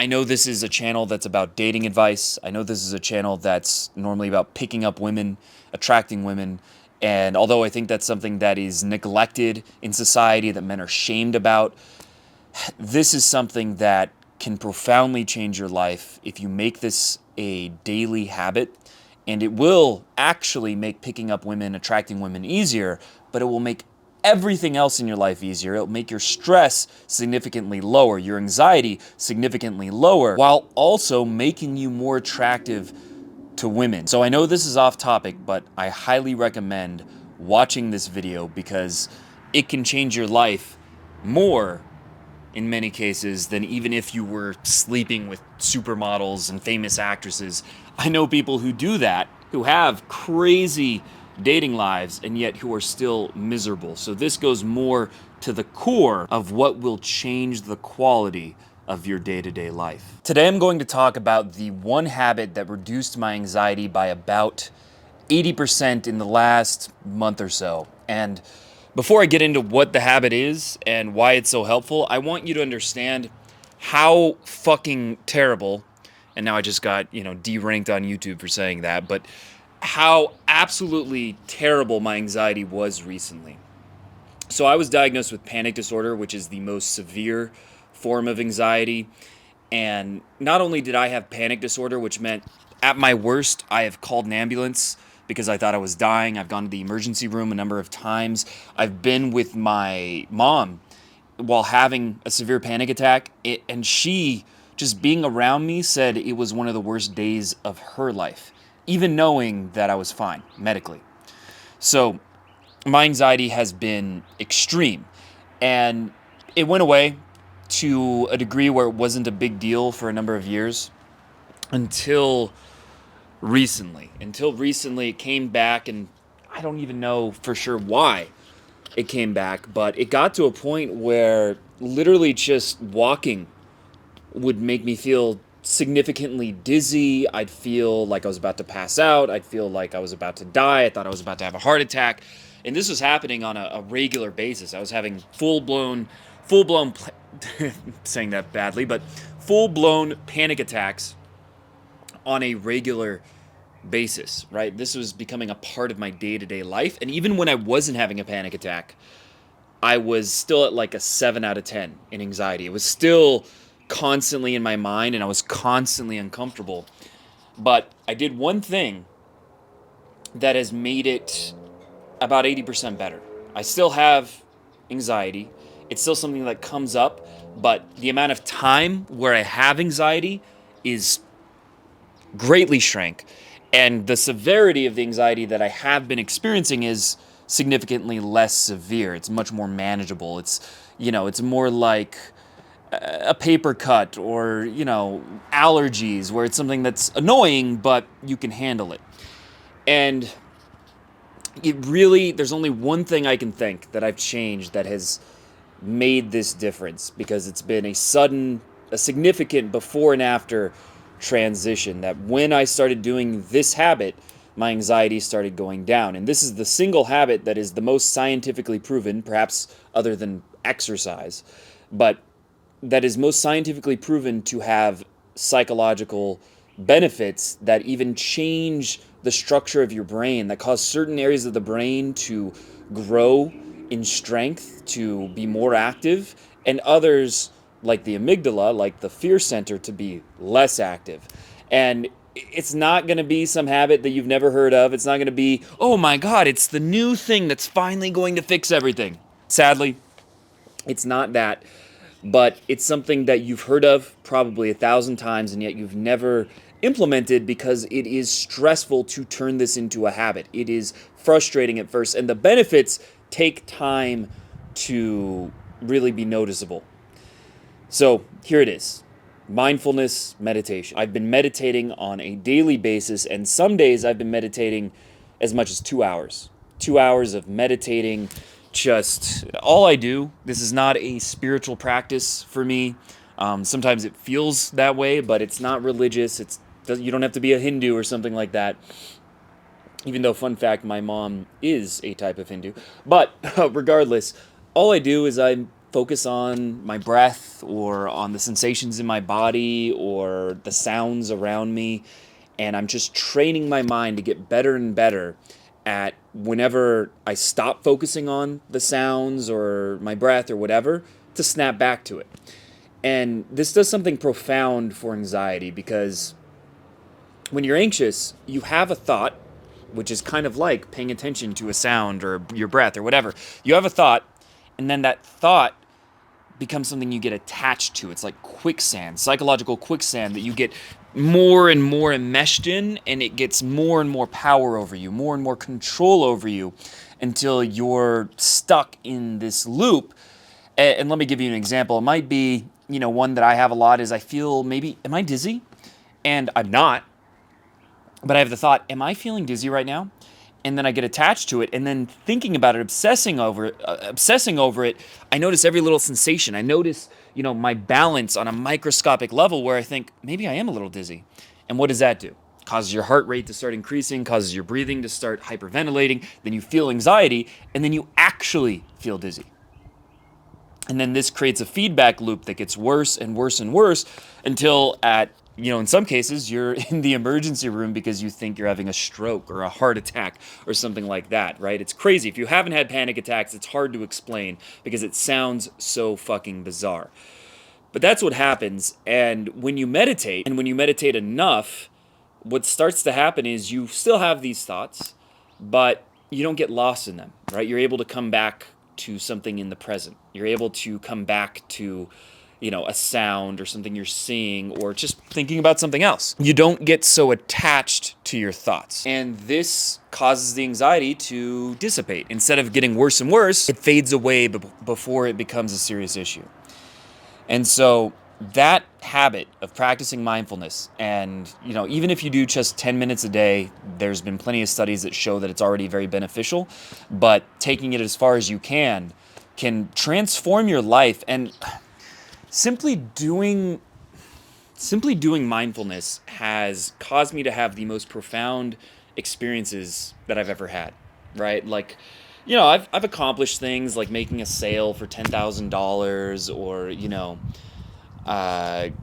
I know this is a channel that's about dating advice. I know this is a channel that's normally about picking up women, attracting women. And although I think that's something that is neglected in society, that men are shamed about, this is something that can profoundly change your life if you make this a daily habit. And it will actually make picking up women, attracting women easier, but it will make everything else in your life easier. It'll make your stress significantly lower, your anxiety significantly lower, while also making you more attractive to women. So I know this is off topic, but I highly recommend watching this video because it can change your life more in many cases than even if you were sleeping with supermodels and famous actresses. I know people who do that, who have crazy dating lives and yet who are still miserable. So this goes more to the core of what will change the quality of your day-to-day life. Today I'm going to talk about the one habit that reduced my anxiety by about 80% in the last month or so. And before I get into what the habit is and why it's so helpful, I want you to understand how fucking terrible, and now I just got, deranked on YouTube for saying that, but how absolutely terrible my anxiety was recently. So I was diagnosed with panic disorder, which is the most severe form of anxiety. And not only did I have panic disorder, which meant at my worst, I have called an ambulance because I thought I was dying. I've gone to the emergency room a number of times. I've been with my mom while having a severe panic attack, and she, just being around me, said it was one of the worst days of her life, even knowing that I was fine medically. So my anxiety has been extreme, and it went away to a degree where it wasn't a big deal for a number of years until recently. Until recently, it came back, and I don't even know for sure why it came back, but it got to a point where literally just walking would make me feel significantly dizzy. I'd feel like I was about to pass out. I'd feel like I was about to die. I thought I was about to have a heart attack. And this was happening on a regular basis. I was having full-blown, saying that badly, but full-blown panic attacks on a regular basis, right? This was becoming a part of my day-to-day life. And even when I wasn't having a panic attack, I was still at like a 7 out of 10 in anxiety. It was still constantly in my mind, and I was constantly uncomfortable. But I did one thing that has made it about 80% better. I still have anxiety. It's still something that comes up, but the amount of time where I have anxiety is greatly shrank. And the severity of the anxiety that I have been experiencing is significantly less severe. It's much more manageable. It's more like a paper cut or, allergies, where it's something that's annoying, but you can handle it. And there's only one thing I can think that I've changed that has made this difference, because it's been a significant before and after transition, that when I started doing this habit, my anxiety started going down. And this is the single habit that is the most scientifically proven, perhaps other than exercise, but that is most scientifically proven to have psychological benefits that even change the structure of your brain, that cause certain areas of the brain to grow in strength, to be more active, and others, like the amygdala, like the fear center, to be less active. And it's not going to be some habit that you've never heard of. It's not going to be, oh my God, it's the new thing that's finally going to fix everything. Sadly, it's not that. But it's something that you've heard of probably 1,000 times, and yet you've never implemented because it is stressful to turn this into a habit. It is frustrating at first, and the benefits take time to really be noticeable. So here it is. Mindfulness meditation. I've been meditating on a daily basis, and some days I've been meditating as much as 2 hours. 2 hours of meditating. Just all I do. This is not a spiritual practice for me. Sometimes it feels that way, but it's not religious. You don't have to be a Hindu or something like that. Even though, fun fact, my mom is a type of Hindu. But regardless, all I do is I'm focus on my breath or on the sensations in my body or the sounds around me. And I'm just training my mind to get better and better at whenever I stop focusing on the sounds or my breath or whatever, to snap back to it. And this does something profound for anxiety, because when you're anxious, you have a thought, which is kind of like paying attention to a sound or your breath or whatever. You have a thought, and then that thought becomes something you get attached to. It's like quicksand, psychological quicksand that you get more and more enmeshed in, and it gets more and more power over you, more and more control over you, until you're stuck in this loop. And let me give you an example. It might be, one that I have a lot is I feel maybe, am I dizzy? And I'm not, but I have the thought, am I feeling dizzy right now? And then I get attached to it, and then thinking about it, obsessing over it, I notice every little sensation. I notice, my balance on a microscopic level, where I think, maybe I am a little dizzy. And what does that do? Causes your heart rate to start increasing, causes your breathing to start hyperventilating, then you feel anxiety, and then you actually feel dizzy. And then this creates a feedback loop that gets worse and worse and worse, until in some cases, you're in the emergency room because you think you're having a stroke or a heart attack or something like that, right? It's crazy. If you haven't had panic attacks, it's hard to explain because it sounds so fucking bizarre. But that's what happens. And when you meditate enough, what starts to happen is you still have these thoughts, but you don't get lost in them, right? You're able to come back to something in the present. You're able to come back to a sound or something you're seeing, or just thinking about something else. You don't get so attached to your thoughts. And this causes the anxiety to dissipate. Instead of getting worse and worse, it fades away before it becomes a serious issue. And so that habit of practicing mindfulness, and even if you do just 10 minutes a day, there's been plenty of studies that show that it's already very beneficial, but taking it as far as you can transform your life. And Simply doing mindfulness has caused me to have the most profound experiences that I've ever had, right? Like, I've accomplished things like making a sale for $10,000, or,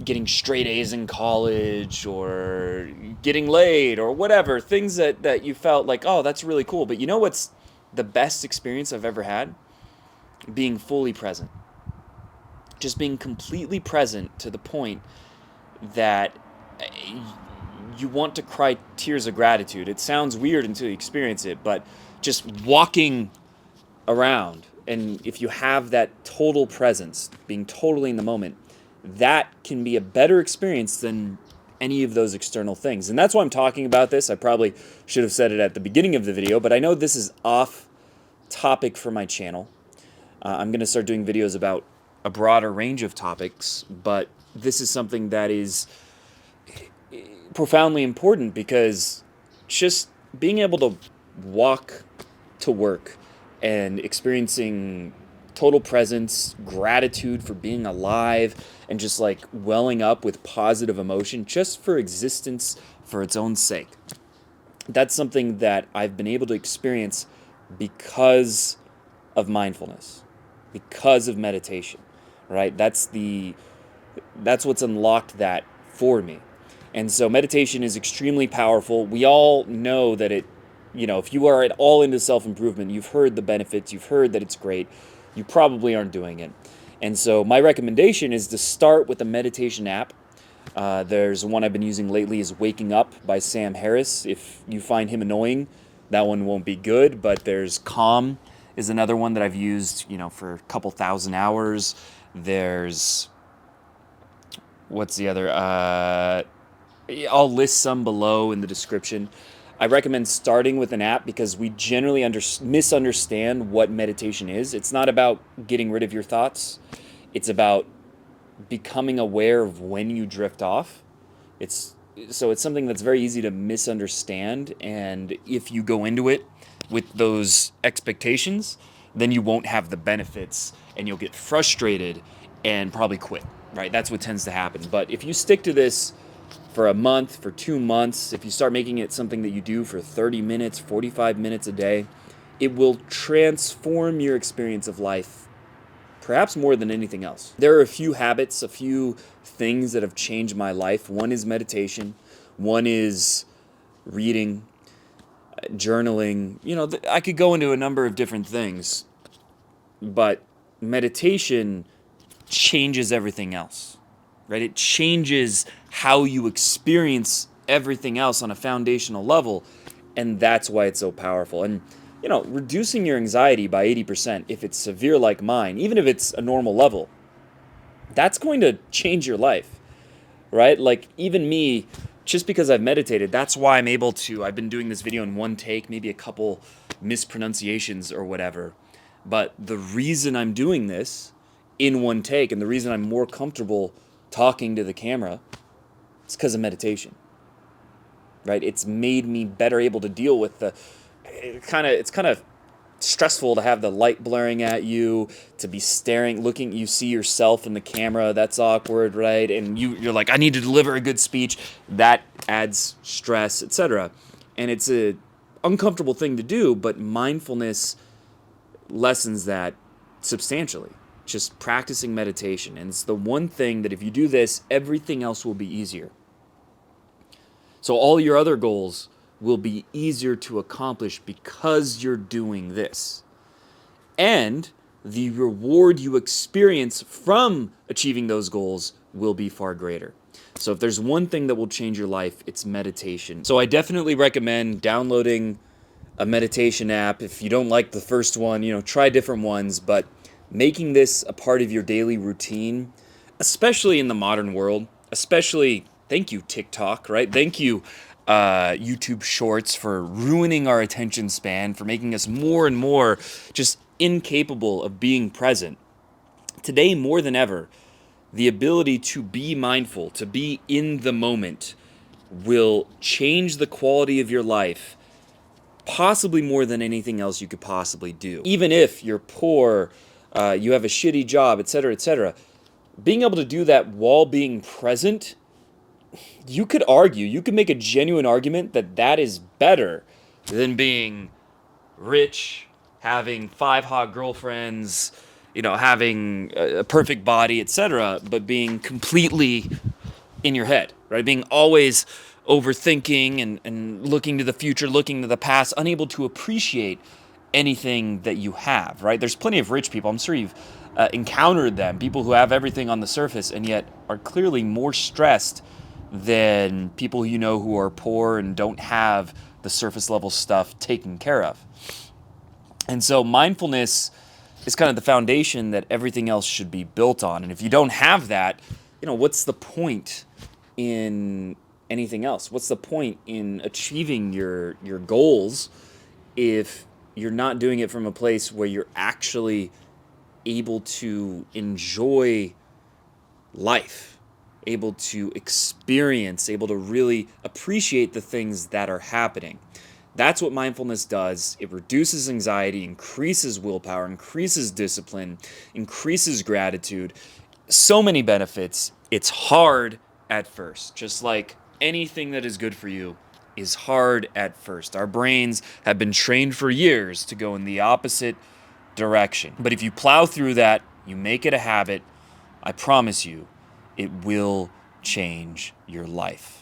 getting straight A's in college, or getting laid, or whatever, things that you felt like, oh, that's really cool. But you know what's the best experience I've ever had? Being fully present. Just being completely present to the point that you want to cry tears of gratitude. It sounds weird until you experience it, but just walking around, and if you have that total presence, being totally in the moment, that can be a better experience than any of those external things. And that's why I'm talking about this. I probably should have said it at the beginning of the video, but I know this is off topic for my channel. I'm going to start doing videos about a broader range of topics, but this is something that is profoundly important, because just being able to walk to work and experiencing total presence, gratitude for being alive, and just like welling up with positive emotion just for existence for its own sake. That's something that I've been able to experience because of mindfulness, because of meditation. Right? That's what's unlocked that for me. And so meditation is extremely powerful. We all know that if you are at all into self-improvement, you've heard the benefits, you've heard that it's great, you probably aren't doing it. And so my recommendation is to start with a meditation app. There's one I've been using lately, is Waking Up by Sam Harris. If you find him annoying, that one won't be good. But there's Calm is another one that I've used, for a couple thousand hours. There's, what's the other? I'll list some below in the description. I recommend starting with an app because we generally misunderstand what meditation is. It's not about getting rid of your thoughts. It's about becoming aware of when you drift off. It's something that's very easy to misunderstand, and if you go into it with those expectations, then you won't have the benefits, and you'll get frustrated and probably quit, right? That's what tends to happen. But if you stick to this for a month, for 2 months, if you start making it something that you do for 30 minutes, 45 minutes a day, it will transform your experience of life perhaps more than anything else. There are a few habits, a few things that have changed my life. One is meditation, one is reading, journaling. I could go into a number of different things, but meditation changes everything else, right? It changes how you experience everything else on a foundational level, and that's why it's so powerful. And reducing your anxiety by 80%, if it's severe like mine, even if it's a normal level, that's going to change your life, right? Like, even me, just because I've meditated, that's why I've been doing this video in one take, maybe a couple mispronunciations or whatever. But the reason I'm doing this in one take, and the reason I'm more comfortable talking to the camera, is because of meditation, right? It's made me better able to deal with it's kind of stressful to have the light blaring at you, to be looking, you see yourself in the camera, that's awkward, right? And you're like, I need to deliver a good speech. That adds stress, etc. And it's a uncomfortable thing to do, but mindfulness lessens that substantially. Just practicing meditation. And it's the one thing that if you do this, everything else will be easier. So all your other goals will be easier to accomplish because you're doing this. And the reward you experience from achieving those goals will be far greater. So if there's one thing that will change your life, it's meditation. So I definitely recommend downloading a meditation app. If you don't like the first one, try different ones, but making this a part of your daily routine, especially in the modern world, especially, thank you, TikTok, right? Thank you, YouTube Shorts, for ruining our attention span, for making us more and more just incapable of being present. Today, more than ever, the ability to be mindful, to be in the moment, will change the quality of your life, possibly more than anything else you could possibly do. Even if you're poor, you have a shitty job, etc., etc., being able to do that while being present, you could make a genuine argument that is better than being rich, having 5 hot girlfriends, having a perfect body, etc., but being completely in your head, right? Being always overthinking and looking to the future, looking to the past, unable to appreciate anything that you have, right? There's plenty of rich people. I'm sure you've encountered them, people who have everything on the surface and yet are clearly more stressed than people who are poor and don't have the surface level stuff taken care of. And so mindfulness is kind of the foundation that everything else should be built on. And if you don't have that, what's the point in anything else? What's the point in achieving your goals if you're not doing it from a place where you're actually able to enjoy life, able to experience, able to really appreciate the things that are happening? That's what mindfulness does. It reduces anxiety, increases willpower, increases discipline, increases gratitude. So many benefits. It's hard at first. Just like anything that is good for you is hard at first. Our brains have been trained for years to go in the opposite direction. But if you plow through that, you make it a habit, I promise you, it will change your life.